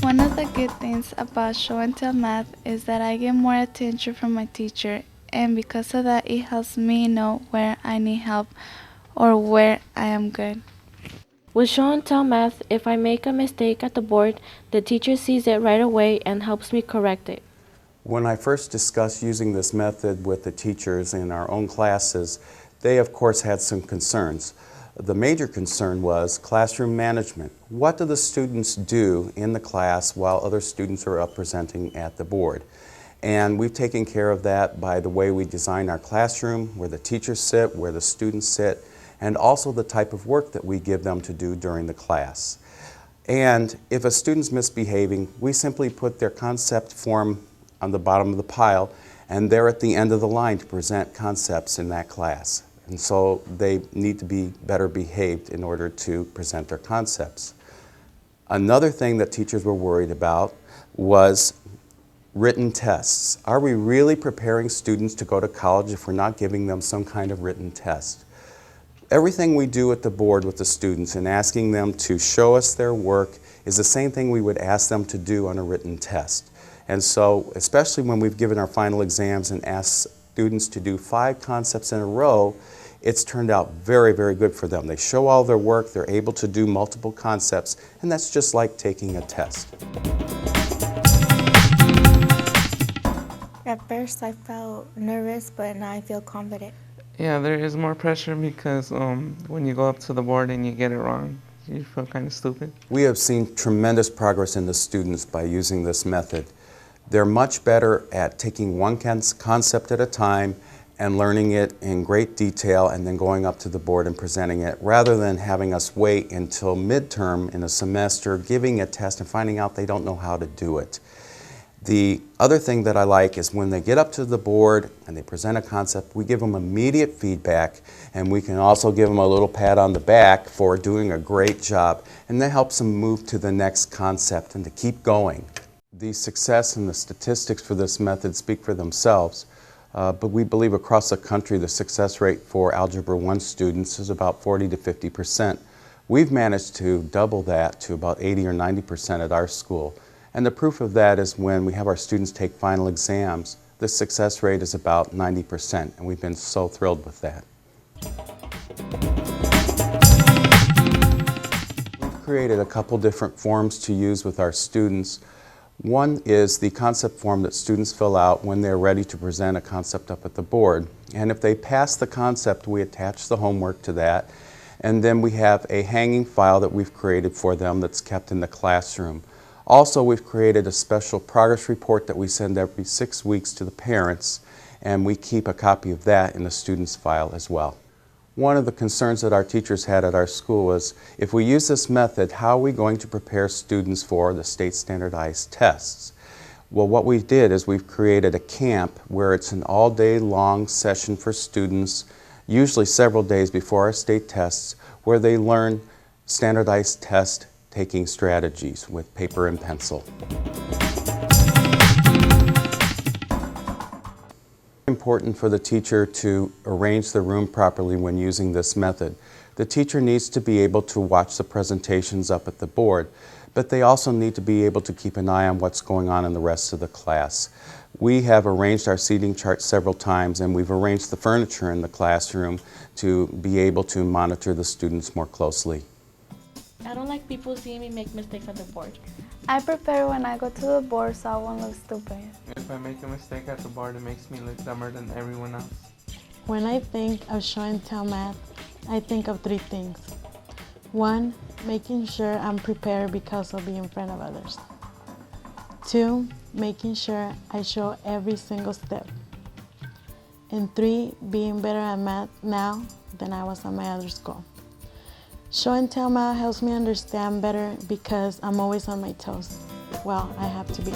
One of the good things about show and tell math is that I get more attention from my teacher, and because of that it helps me know where I need help or where I am good. With show and tell math, if I make a mistake at the board, the teacher sees it right away and helps me correct it. When I first discussed using this method with the teachers in our own classes, they of course had some concerns. The major concern was classroom management. What do the students do in the class while other students are up presenting at the board? And we've taken care of that by the way we design our classroom, where the teachers sit, where the students sit, and also the type of work that we give them to do during the class. And if a student's misbehaving, we simply put their concept form on the bottom of the pile, and they're at the end of the line to present concepts in that class. And so they need to be better behaved in order to present their concepts. Another thing that teachers were worried about was written tests. Are we really preparing students to go to college if we're not giving them some kind of written test? Everything we do at the board with the students and asking them to show us their work is the same thing we would ask them to do on a written test. And so, especially when we've given our final exams and asked students to do 5 concepts in a row, it's turned out very, very good for them. They show all their work, they're able to do multiple concepts, and that's just like taking a test. At first I felt nervous, but now I feel confident. Yeah, there is more pressure because when you go up to the board and you get it wrong, you feel kind of stupid. We have seen tremendous progress in the students by using this method. They're much better at taking one concept at a time and learning it in great detail and then going up to the board and presenting it, rather than having us wait until midterm in a semester, giving a test and finding out they don't know how to do it. The other thing that I like is when they get up to the board and they present a concept, we give them immediate feedback, and we can also give them a little pat on the back for doing a great job, and that helps them move to the next concept and to keep going. The success and the statistics for this method speak for themselves, but we believe across the country the success rate for Algebra 1 students is about 40 to 50%. We've managed to double that to about 80 or 90% at our school. And the proof of that is when we have our students take final exams, the success rate is about 90%, and we've been so thrilled with that. We've created a couple different forms to use with our students. One is the concept form that students fill out when they're ready to present a concept up at the board. And if they pass the concept, we attach the homework to that. And then we have a hanging file that we've created for them that's kept in the classroom. Also, we've created a special progress report that we send every 6 weeks to the parents, and we keep a copy of that in the student's file as well. One of the concerns that our teachers had at our school was, if we use this method, how are we going to prepare students for the state standardized tests? Well, what we did is we've created a camp where it's an all-day long session for students, usually several days before our state tests, where they learn standardized test taking strategies with paper and pencil. It's important for the teacher to arrange the room properly when using this method. The teacher needs to be able to watch the presentations up at the board, but they also need to be able to keep an eye on what's going on in the rest of the class. We have arranged our seating chart several times, and we've arranged the furniture in the classroom to be able to monitor the students more closely. I don't like people seeing me make mistakes at the board. I prepare when I go to the board so I won't look stupid. If I make a mistake at the board, it makes me look dumber than everyone else. When I think of show and tell math, I think of 3 things. 1, making sure I'm prepared because I'll be in front of others. 2, making sure I show every single step. And 3, being better at math now than I was at my other school. Show and tell math helps me understand better because I'm always on my toes. Well, I have to be.